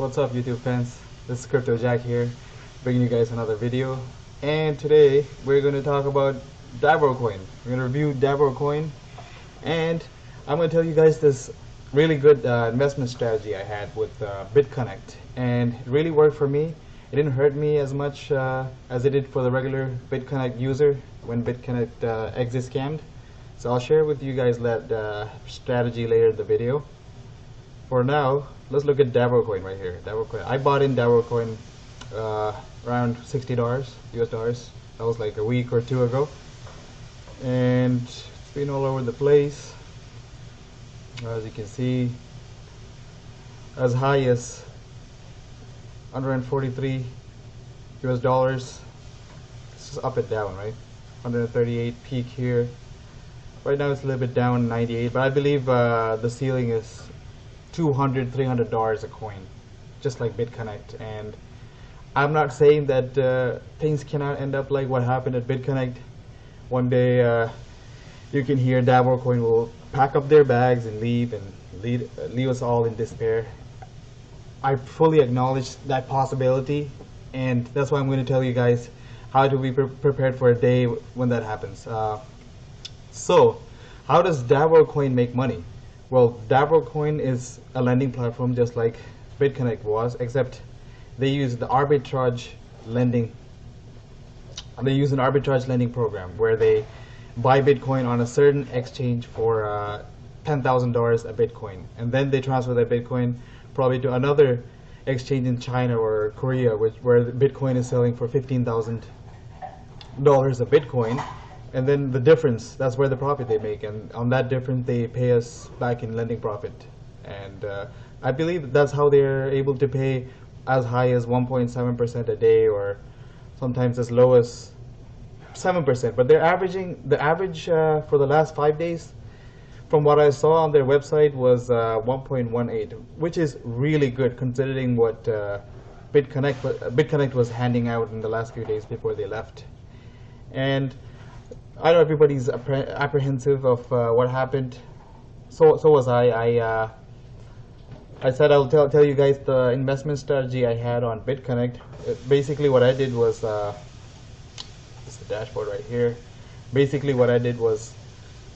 What's up, YouTube fans? This is Crypto Jack here, bringing you guys another video. And today we're going to talk about DAVORCoin. We're going to review DAVORCoin, and I'm going to tell you guys this really good investment strategy I had with BitConnect, and it really worked for me. It didn't hurt me as much as it did for the regular BitConnect user when BitConnect exit scammed. So I'll share with you guys that strategy later in the video. For now, let's look at DAVORCoin right here. DAVORCoin. I bought in DAVORCoin around $60 US dollars. That was like a week or two ago, and it's been all over the place. As you can see, as high as 143 US dollars. This is up and down, right? 138 peak here. Right now it's a little bit down, 98, but I believe the ceiling is $200, $300 a coin, just like BitConnect. And I'm not saying that things cannot end up like what happened at BitConnect. One day you can hear DAVORCoin will pack up their bags and leave us all in despair. I fully acknowledge that possibility, and that's why I'm going to tell you guys how to be prepared for a day when that happens. So, how does DAVORCoin make money? Well, DAVORCoin is a lending platform just like BitConnect was, except they use the arbitrage lending. They use an arbitrage lending program where they buy Bitcoin on a certain exchange for $10,000 a Bitcoin, and then they transfer that Bitcoin probably to another exchange in China or Korea, where the Bitcoin is selling for $15,000 a Bitcoin. And then the difference, that's where the profit they make, and on that difference they pay us back in lending profit. And I believe that's how they're able to pay as high as 1.7% a day, or sometimes as low as 7%. But they're averaging, the average for the last 5 days, from what I saw on their website, was 1.18, which is really good considering what BitConnect was handing out in the last few days before they left. And I know everybody's apprehensive of what happened. So was I. I said I'll tell you guys the investment strategy I had on BitConnect. Basically, what I did was this is the dashboard right here. Basically, what I did was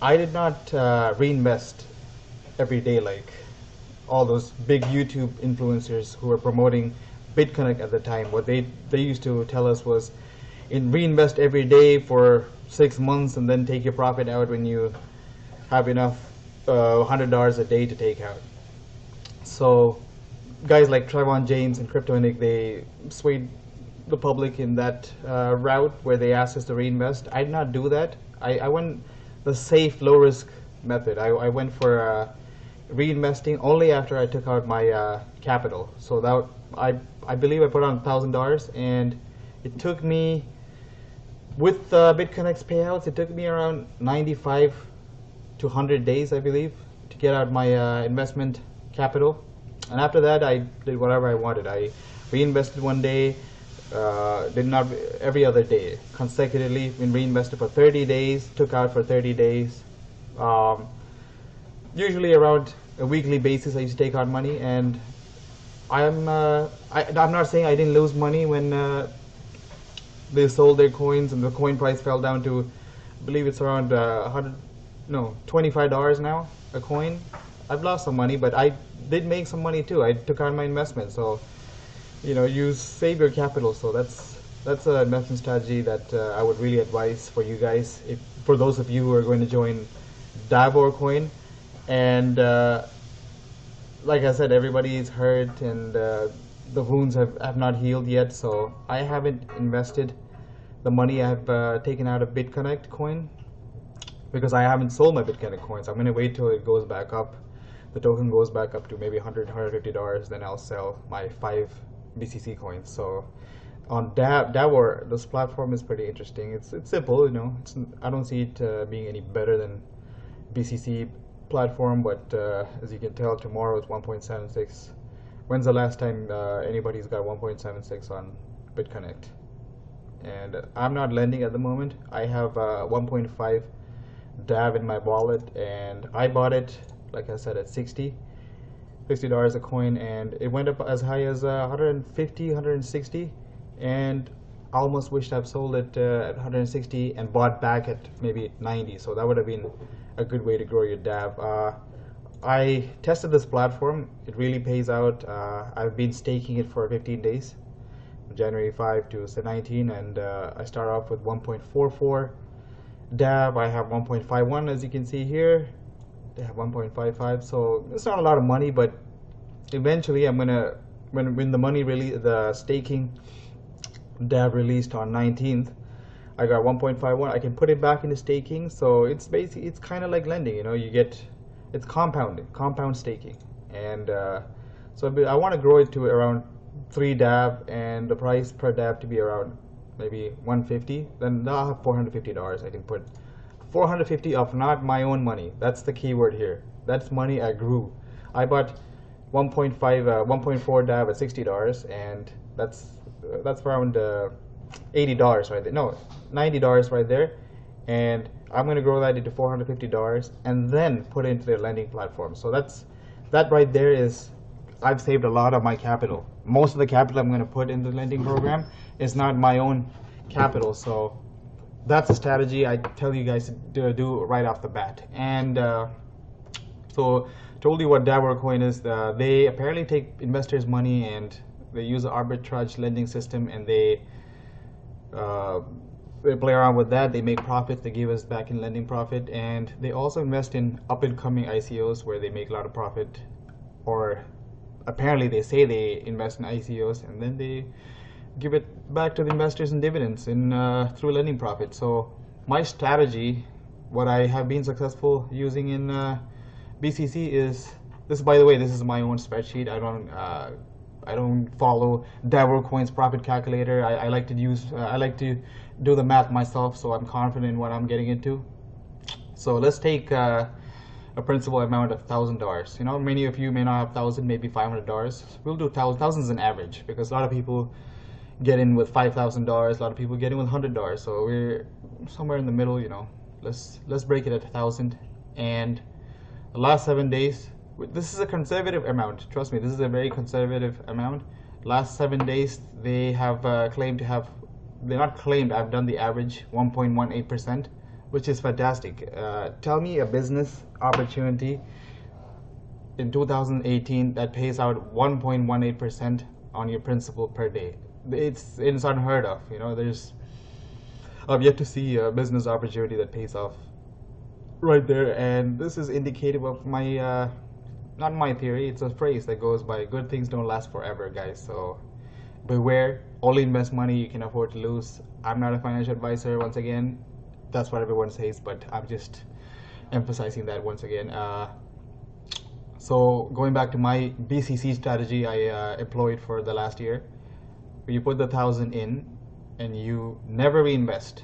I did not reinvest every day like all those big YouTube influencers who were promoting BitConnect at the time. What they used to tell us was, reinvest every day for 6 months and then take your profit out when you have enough $100 a day to take out. So guys like Trayvon James and Cointhe, they swayed the public in that route where they asked us to reinvest. I did not do that. I went the safe, low risk method. I went for reinvesting only after I took out my capital. So that I believe I put on $1,000, and it took me, with BitConnect's payouts, it took me around 95 to 100 days, I believe, to get out my investment capital. And after that, I did whatever I wanted. I reinvested one day, did not every other day, consecutively. Reinvested for 30 days, took out for 30 days. Usually around a weekly basis, I used to take out money, and I'm not saying I didn't lose money when they sold their coins and the coin price fell down to, I believe it's around $25 now a coin. I've lost some money, but I did make some money too. I took out my investment. So, you save your capital. So that's an investment strategy that I would really advise for you guys, for those of you who are going to join DAVORCoin. And like I said, everybody is hurt, and the wounds have not healed yet. So I haven't invested the money I've taken out of BitConnect coin, because I haven't sold my BitConnect coins. I'm going to wait till it goes back up. The token goes back up to maybe $100, $150, then I'll sell my 5 BCC coins. So on Davor, this platform is pretty interesting. It's simple, I don't see it being any better than BCC platform, but as you can tell, tomorrow is 1.76. When's the last time anybody's got 1.76 on BitConnect? And I'm not lending at the moment. I have 1.5 DAV in my wallet, and I bought it, like I said, at 60. $60 a coin, and it went up as high as 150, 160, and I almost wished I've sold it at 160 and bought back at maybe 90. So that would have been a good way to grow your DAV. I tested this platform. It really pays out. I've been staking it for 15 days, January 5 to 19, and I start off with 1.44 DAV. I have 1.51, as you can see here. They have 1.55, so it's not a lot of money, but eventually I'm gonna, when the money really, the staking DAV released on 19th, I got 1.51. I can put it back into staking, so it's basically, it's kind of like lending, you know, you get, it's compounding, compound staking, and so I want to grow it to around 3 DAV, and the price per DAV to be around maybe 150. Then I'll have $450. I can put 450 of not my own money. That's the key word here. That's money I grew. I bought 1.4 DAV at $60, and that's around $80 right there. No, $90 right there, and I'm going to grow that into $450 and then put it into their lending platform. So that right there is, I've saved a lot of my capital. Most of the capital I'm going to put in the lending program is not my own capital. So that's a strategy I tell you guys to do right off the bat. And so told you what DAVORCoin is. They apparently take investors' money and they use an arbitrage lending system, and they play around with that. They make profits. They give us back in lending profit, and they also invest in up-and-coming ICOs where they make a lot of profit, or apparently they say they invest in ICOs and then they give it back to the investors in dividends in through lending profit. So my strategy, what I have been successful using in BCC is this. By the way, this is my own spreadsheet. I don't follow DAVORCoin's profit calculator. I like to use I like to do the math myself, so I'm confident in what I'm getting into. So let's take a principal amount of $1,000. You know, many of you may not have 1,000, maybe $500. We'll do thousands an average, because a lot of people get in with $5,000. A lot of people get in with $100. So we're somewhere in the middle. You know, let's break it at 1,000. And the last 7 days, this is a conservative amount. Trust me, this is a very conservative amount. Last 7 days, they have claimed to have. They're not claimed. I've done the average 1.18%. Which is fantastic. Tell me a business opportunity in 2018 that pays out 1.18% on your principal per day. It's unheard of. You know, I've yet to see a business opportunity that pays off right there. And this is indicative of my, not my theory. It's a phrase that goes by: good things don't last forever, guys. So beware. Only invest money you can afford to lose. I'm not a financial advisor. Once again. That's what everyone says, but I'm just emphasizing that once again. So going back to my BCC strategy I employed for the last year, you put the 1,000 in and you never reinvest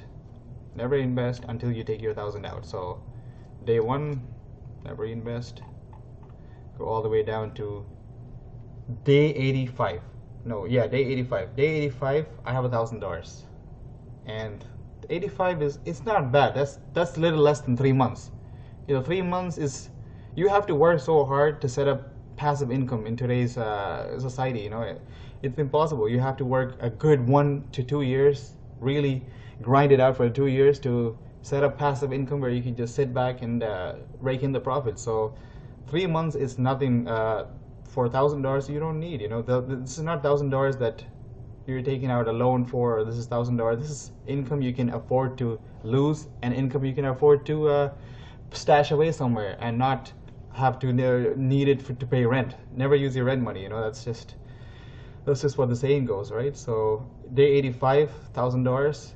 until you take your 1,000 out. So day 1, never invest, go all the way down to day 85. No, yeah, day 85. Day 85, I have $1,000, and 85 is, it's not bad. That's a little less than 3 months. You know, 3 months is, you have to work so hard to set up passive income in today's society. You know, it's impossible. You have to work a good 1 to 2 years, really grind it out for 2 years to set up passive income where you can just sit back and rake in the profits. So 3 months is nothing for $1,000 you don't need. You know, this is not $1,000 that you're taking out a loan for, or this is $1,000. This is income you can afford to lose, and income you can afford to stash away somewhere and not have to need it to pay rent. Never use your rent money. You know, that's just what the saying goes, right? So day 85, $1,000.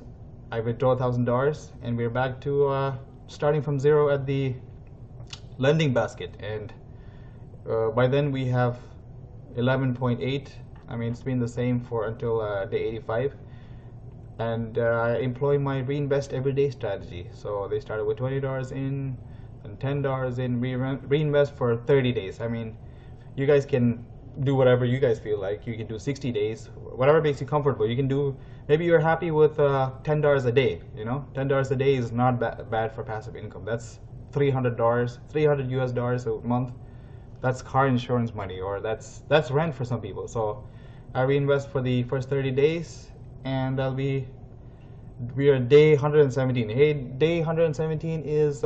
I withdraw $1,000, and we're back to starting from zero at the lending basket. And by then we have 11.8. I mean, it's been the same for until day 85, and I employ my reinvest everyday strategy. So they started with $20 in and $10 in. We reinvest for 30 days. I mean, you guys can do whatever you guys feel like. You can do 60 days, whatever makes you comfortable. You can do, maybe you're happy with $10 a day. You know, $10 a day is not bad for passive income. That's $300 US dollars a month. That's car insurance money, or that's rent for some people. So I reinvest for the first 30 days, and we are day 117. Hey, day 117 is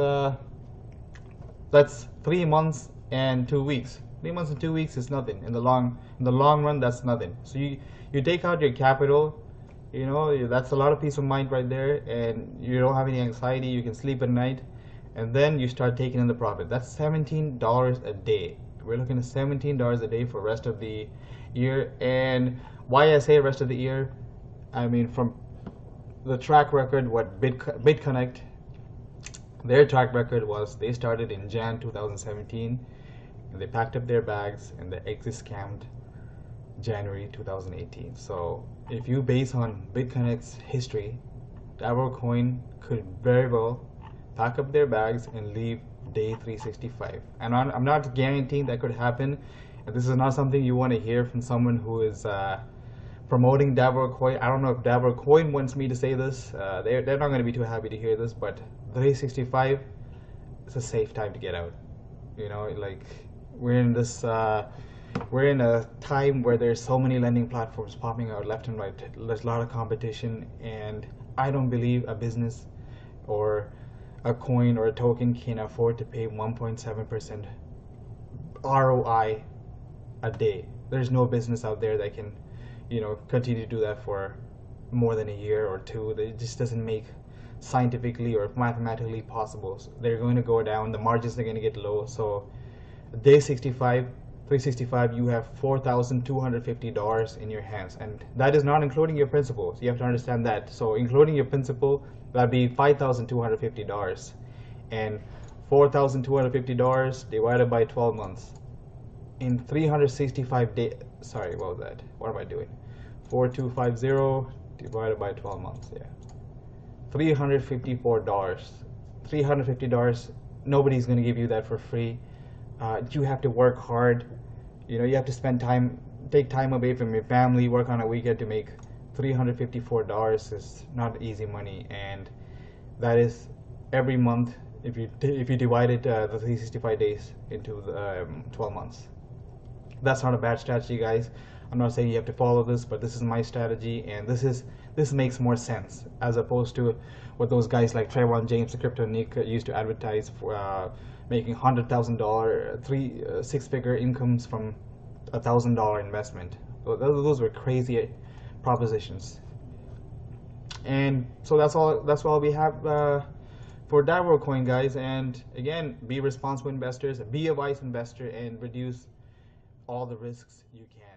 that's 3 months and 2 weeks. 3 months and 2 weeks is nothing in the long run. That's nothing. So you take out your capital, you know, that's a lot of peace of mind right there, and you don't have any anxiety. You can sleep at night, and then you start taking in the profit. That's $17 a day. We're looking at $17 a day for rest of the year. And why I say rest of the year, I mean, from the track record, what BitConnect, their track record was, they started in Jan 2017, and they packed up their bags and the exit scammed January 2018. So if you base on BitConnect's history, DAVORCoin could very well pack up their bags and leave day 365. And I'm not guaranteeing that could happen. And this is not something you want to hear from someone who is promoting DAVORCoin. I don't know if DAVORCoin wants me to say this. They're not going to be too happy to hear this, but 365 is a safe time to get out. You know, like, we're in this we're in a time where there's so many lending platforms popping out left and right. There's a lot of competition, and I don't believe a business or a coin or a token can afford to pay 1.7% ROI a day. There's no business out there that can, you know, continue to do that for more than a year or two. It just doesn't make scientifically or mathematically possible. So they're going to go down. The margins are going to get low. So day 365, you have $4,250 in your hands, and that is not including your principal. So you have to understand that. So including your principal, that'd be $5,250, and $4,250 divided by 12 months. In 365 days, sorry, what was that? What am I doing? 4250 divided by 12 months, yeah. $354. $350, nobody's gonna give you that for free. You have to work hard. You know, you have to spend time, take time away from your family, work on a weekend to make $354 is not easy money, and that is every month if you divide it the 365 days into the 12 months. That's not a bad strategy, guys. I'm not saying you have to follow this, but this is my strategy, and this makes more sense as opposed to what those guys like Trayvon James, the Crypto Nick, used to advertise for making $100,000, six-figure incomes from $1,000 investment. Those were crazy propositions. And so that's all we have for DAVORCoin, guys. And again, be responsible investors, be a wise investor, and reduce all the risks you can.